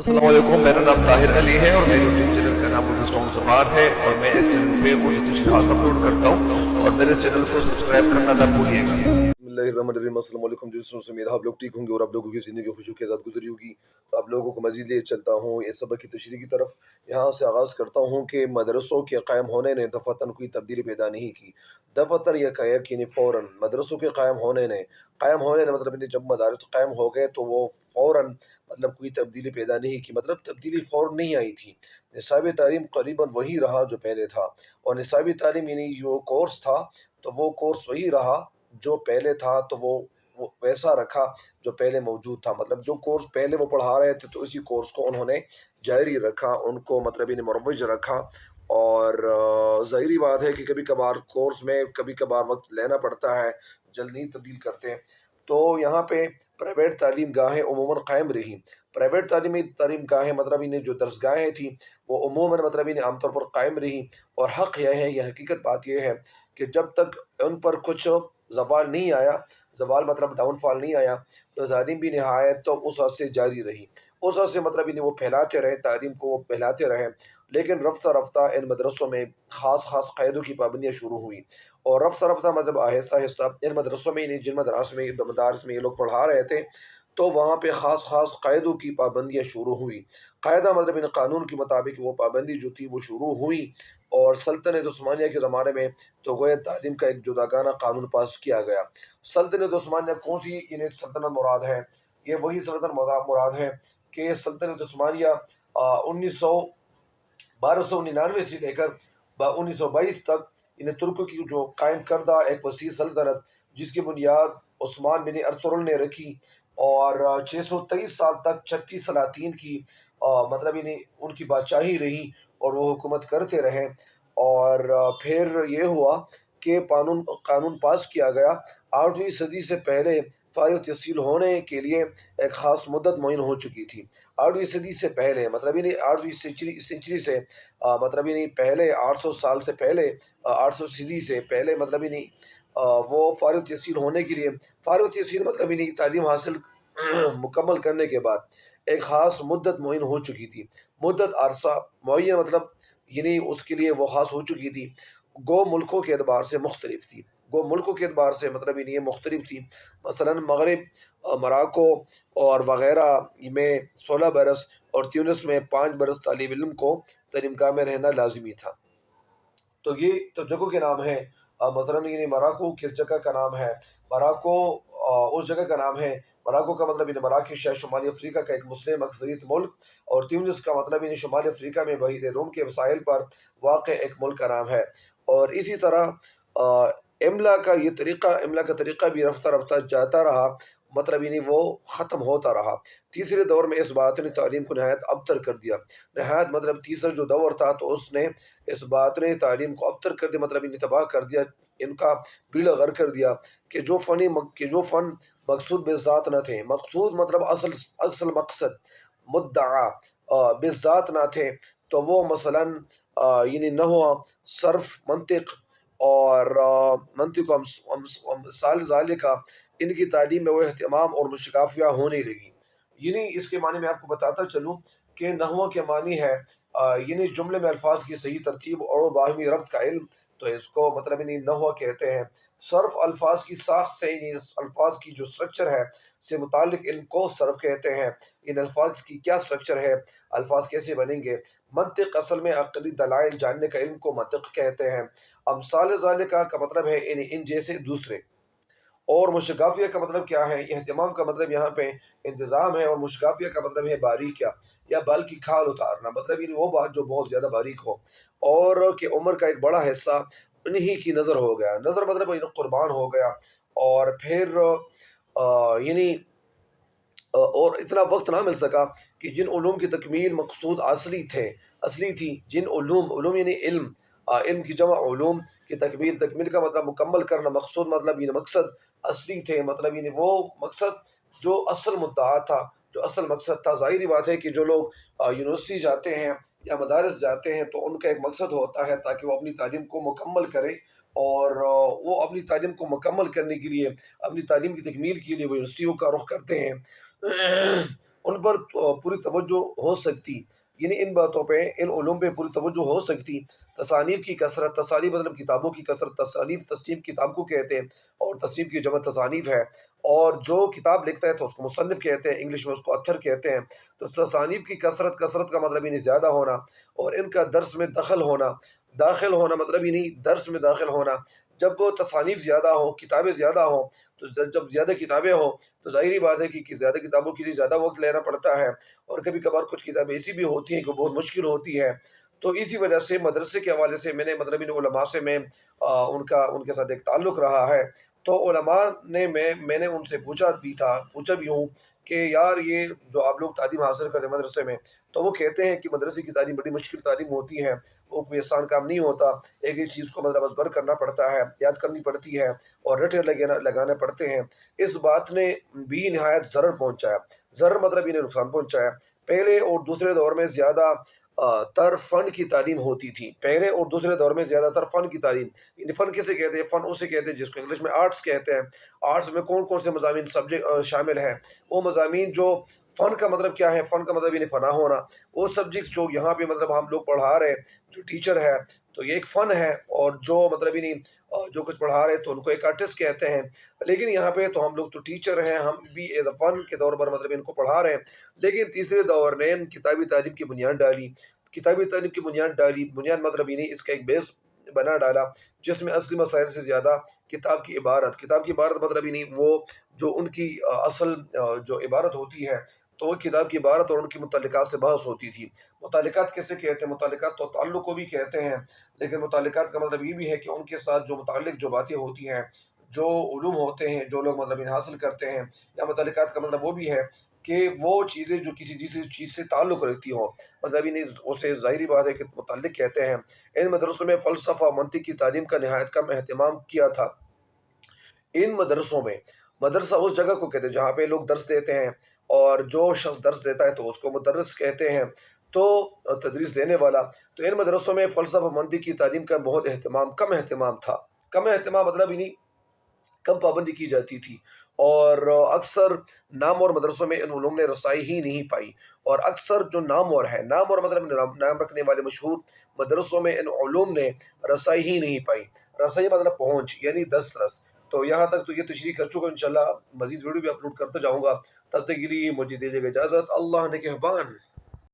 अस्सलाम वालेकुम, मेरा नाम ताहिर अली है और मेरे यूट्यूब चैनल का नाम उर्दू सॉन्ग ज़ुबान है और मैं इस चैनल पे उर्दू तशरीहात अपलोड करता हूँ और मेरे चैनल को सब्सक्राइब करना ना भूलिएगा। बिस्मिल्लाहिर्रहमानिर्रहीम, अस्सलाम वालेकुम जी। दोस्तों, उम्मीद है आप लोग ठीक होंगे और आप लोगों की ज़िंदगी खुशियों के साथ गुजरी होगी। तो आप लोगों को मज़ीद ले चलता हूँ इस सबक की तशरीह की तरफ। यहाँ से आगाज़ करता हूँ कि मदरसों के क़ायम होने ने दफ़अतन कोई तब्दीली पैदा नहीं की। दफ़अतन यह कहा कि यानी फ़ौरन मदरसों के क़ायम होने ने मतलब इन्हें जब मदारिस क़ायम हो गए तो वो फ़ौरन मतलब कोई तब्दीली पैदा नहीं की, मतलब तब्दीली फ़ौरन नहीं आई थी। निसाब तालीम करीबन वही रहा जो पहले था, और निसाबी तालीम यानी जो कोर्स था तो वो कोर्स वही रहा जो पहले था, तो वो वैसा रखा जो पहले मौजूद था। मतलब जो कोर्स पहले वो पढ़ा रहे थे तो इसी कोर्स को उन्होंने जारी रखा, उनको मतलब इन्हें मुरव्वज रखा। और ज़ाहिरी बात है कि कभी कभार कोर्स में कभी कभार वक्त लेना पड़ता है, जल्द नहीं तब्दील करते। तो यहाँ पे प्राइवेट तालीम गाहें उमूमन कायम रहीं। प्राइवेट तालीम गाहें मतलब इन्हें जो दरसगाहें थी वो उमूमन मतलब इन्हें आमतौर पर कायम रहीं। और हक़ यह है, यह हकीकत बात यह है कि जब तक उन पर कुछ ज़वाल नहीं आया, ज़वाल मतलब डाउनफॉल नहीं आया, तो तालीम भी नहायत तो उस अर्से जारी रही। उस अर्से मतलब इन्हें वो फैलाते रहे, तालीम को वो फैलाते रहे। लेकिन रफ्ता रफ्ता इन मदरसों में ख़ास ख़ास क़ायदों की पाबंदियाँ शुरू हुई, और रफ्ता रफ्ता मतलब आहिस्ता आहिस्ता इन मदरसों में, जिन मदारस में ये लोग पढ़ा रहे थे, तो वहाँ पे ख़ास ख़ास क़ायदों की पाबंदियाँ शुरू हुई। क़ायदा मतलब इन कानून के मुताबिक वो पाबंदी जो थी वो शुरू हुई। और सल्तनत उस्मानिया के ज़माने में तो गोया तालीम का एक जुदागाना कानून पास किया गया। सल्तनत उस्मानिया कौन सी इन्हें सल्तनत मुराद है? ये वही सल्तनत मुराद है कि सल्तनत उस्मानिया 1299 से लेकर 1922 तक इन्हें तुर्कों की जो कायम करदा एक वसी सल्तनत, जिसकी बुनियाद उस्मान बिन अर्तुगरुल ने रखी, और 623 साल तक 36 सलातीन की मतलब इन्हें उनकी बादशाही रही और वो हुकूमत करते रहे। और फिर ये हुआ कि कानून कानून पास किया गया। 8वीं सदी से पहले फ़ारिग तहसील होने के लिए एक ख़ास मुद्दत मुअय्यन हो चुकी थी। 8वीं सदी से पहले मतलब इन्हें 8वीं सेंचुरी से मतलब इन्हें पहले 800 साल से पहले 800 सदी से पहले मतलब इन्हें वो फ़ारिग तहसील होने के लिए, फ़ारिग तहसील मतलब इन्हें तालीम हासिल मुकम्मल करने के बाद एक ख़ास मुद्दत मुअय्यन हो चुकी थी। मुद्दत अरसा मुअय्यन मतलब यानी उसके लिए वो ख़ास हो चुकी थी। गो मुल्कों के एतबार से मुख्तलिफ थी। गो मुल्कों के एतबार से मतलब ये मुख्तलिफ थी। मसलन मगरिब, मोरक्को और वग़ैरह में 16 बरस और ट्यूनिस में 5 बरस तालिब इल्म को तालीमगाह में रहना लाज़मी था। तो ये तो जगहों के नाम हैं। मसलन ये मोरक्को किस जगह का नाम है? मोरक्को उस जगह का नाम है। मोरक्को का मतलब इन्हें मराकेश है, शुमाली अफ्रीका का एक मुस्लिम अक्सरियत मुल्क। और ट्यूनिस का मतलब इन्हें शुमाली अफ्रीका में बहिर रूम के वसाइल पर वाक़ एक मुल्क का नाम है। और इसी तरह इमला का तरीक़ा भी रफ्ता रफ्ता जाता रहा, मतलब यानी वो ख़त्म होता रहा। तीसरे दौर में इस बात ने तालीम को नहायत अबतर कर दिया। नहायत मतलब तीसरा जो दौर था तो उसने इस बात ने तालीम को अबतर कर दिया, मतलब इन्हें तबाह कर दिया, इनका बीड़ा गर्क कर दिया कि जो फ़न मकसूद बिज़ात न थे। मकसूद मतलब असल मकसद, मुद्दआ बिज़ात न थे, तो वो मसलन यानी नहव, सर्फ़, मंतिक और मंतिक व अमसाल ज़ालिका, इनकी तालीम में वो एहतमाम और मुशक़ाफ़िया होने लगी। यानी इसके मानी मैं आपको बताता चलूँ कि नहव के मानी है यानी जुमले में अल्फाज की सही तरतीब और बाहमी रब्त का इल्म, तो इसको मतलब इन्हें नहव कहते हैं। सर्फ अल्फाज की साख से, यानी अल्फाज की जो स्ट्रक्चर है से मुतालिक इल्म को सर्फ कहते हैं। इन अल्फाज की क्या स्ट्रक्चर है, अल्फाज कैसे बनेंगे। मंतिक असल में अक़ली दलाइल जानने का इल्म को मंतिक कहते हैं। अमसाल ज़ालिका का मतलब है इन जैसे दूसरे। और मुशगाफिया का मतलब क्या है? एहतमाम का मतलब यहाँ पे इंतज़ाम है, और मुशगाफिया का मतलब है बारीकिया या बाल की खाल उतारना, मतलब ये वो बात जो बहुत ज़्यादा बारीक हो, और कि उम्र का एक बड़ा हिस्सा उन्हीं की नज़र हो गया। नज़र मतलब कुर्बान हो गया। और फिर यानी और इतना वक्त ना मिल सका कि जिन उलूम की तकमील मकसूद असली थी, जिन उलूम यानी इल्म, इल्म की जमा उलूम की तकमील का मतलब मुकम्मल करना, मकसूद मतलब ये मकसद असली थे, मतलब ये वो मकसद जो असल मुद्दा था, जो असल मकसद था। ज़ाहिरी बात है कि जो लोग यूनिवर्सिटी जाते हैं या मदारस जाते हैं तो उनका एक मकसद होता है ताकि वो अपनी तालीम को मुकम्मल करें, और वो अपनी तालीम को मुकम्मल करने के लिए, अपनी तालीम की तकमील के लिए वो यूनिवर्सिटियों का रुख करते हैं। ان پر پوری توجہ ہو سکتی، یعنی ان باتوں پہ، ان علوم پہ پوری توجہ ہو سکتی۔ تصانیف کی کثرت، تصانیف مطلب کتابوں کی کثرت، تصانیف تصنیف کتاب کو کہتے ہیں، اور تصنیف کی جمع تصانیف ہے، اور جو کتاب لکھتا ہے تو اس کو مصنف کہتے ہیں، انگلش میں اس کو اتھر کہتے ہیں۔ تو تصانیف کی کثرت، کثرت کا مطلب یعنی زیادہ ہونا، اور ان کا درس میں داخل ہونا مطلب یعنی درس میں داخل ہونا۔ جب وہ تصانیف زیادہ ہوں، کتابیں زیادہ ہوں، تو جب زیادہ کتابیں ہوں تو ظاہری بات ہے کہ زیادہ کتابوں کے لیے زیادہ وقت لینا پڑتا ہے، اور کبھی کبھار کچھ کتابیں ایسی بھی ہوتی ہیں کہ بہت مشکل ہوتی ہے۔ تو اسی وجہ سے مدرسے کے حوالے سے میں نے مطلب ان علماء سے میں ان کے ساتھ ایک تعلق رہا ہے۔ تو علماء نے میں نے ان سے پوچھا بھی ہوں کہ یار یہ جو آپ لوگ تعلیم حاصل کریں مدرسے میں، تو وہ کہتے ہیں کہ مدرسے کی تعلیم بڑی مشکل تعلیم ہوتی ہے، وہ کوئی آسان کام نہیں ہوتا، ایک ایک چیز کو مطلب ازبر کرنا پڑتا ہے، یاد کرنی پڑتی ہے، اور رٹے لگانے پڑتے ہیں۔ اس بات نے بھی نہایت ضرر پہنچایا، ضرر مطلب انہیں نقصان پہنچایا۔ پہلے اور دوسرے دور میں زیادہ تر فن کی تعلیم ہوتی تھی، پہلے اور دوسرے دور میں زیادہ تر فن کی تعلیم، یعنی فن کسے کہتے ہیں؟ فن اسے کہتے ہیں جس کو انگلش میں آرٹس کہتے ہیں۔ آرٹس میں کون کون سے مضامین سبجیکٹ شامل ہیں؟ وہ مضامین جو فن کا مطلب کیا ہے؟ فن کا مطلب یعنی فنا ہونا۔ وہ سبجیکٹس جو یہاں پہ مطلب ہم لوگ پڑھا رہے ہیں، جو ٹیچر ہے تو یہ ایک فن ہے، اور جو مطلب یعنی جو کچھ پڑھا رہے تو ان کو ایک آرٹسٹ کہتے ہیں۔ لیکن یہاں پہ تو ہم لوگ تو ٹیچر ہیں، ہم بھی ایز اے فن کے طور پر مطلب ان کو پڑھا رہے ہیں۔ لیکن تیسرے دور نے کتابی تعلیم کی بنیاد ڈالی، بنیاد مطلب یعنی اس کا ایک بیس بنا ڈالا، جس میں اصلی مسائل سے زیادہ کتاب کی عبارت مطلب یعنی وہ جو ان کی اصل جو عبارت ہوتی ہے، تو وہ کتاب کی عبارت اور ان کی متعلقات سے بحث ہوتی تھی۔ متعلقات کیسے کہتے ہیں؟ متعلقات تو تعلق کو بھی کہتے ہیں، لیکن متعلقات کا مطلب یہ بھی ہے کہ ان کے ساتھ جو متعلق جو باتیں ہوتی ہیں، جو علوم ہوتے ہیں، جو لوگ مطلب حاصل کرتے ہیں، یا متعلقات کا مطلب وہ بھی ہے کہ وہ چیزیں جو کسی دوسری چیز سے تعلق رکھتی ہوں، مطلب نہیں اسے ظاہری بات ہے کہ متعلق کہتے ہیں۔ ان مدرسوں میں فلسفہ، منطق کی تعلیم کا نہایت کم اہتمام کیا تھا۔ ان مدرسوں میں، مدرسہ اس جگہ کو کہتے ہیں جہاں پہ لوگ درس دیتے ہیں، اور جو شخص درس دیتا ہے تو اس کو مدرس کہتے ہیں، تو تدریس دینے والا۔ تو ان مدرسوں میں فلسفہ، منطق کی تعلیم کا بہت کم اہتمام تھا۔ کم اہتمام مطلب یعنی کم پابندی کی جاتی تھی، اور اکثر نام اور مدرسوں میں ان علوم نے رسائی ہی نہیں پائی، اور اکثر جو نام اور مطلب نام رکھنے والے مشہور مدرسوں میں ان علوم نے رسائی ہی نہیں پائی۔ رسائی مطلب پہنچ، یعنی دسترس۔ تو یہاں تک تو یہ تشریح کر چکا ہوں، انشاءاللہ مزید ویڈیو بھی اپلوڈ کرتا جاؤں گا۔ تب تک کے لیے مجھے دیجیے گا اجازت، اللہ نگہبان۔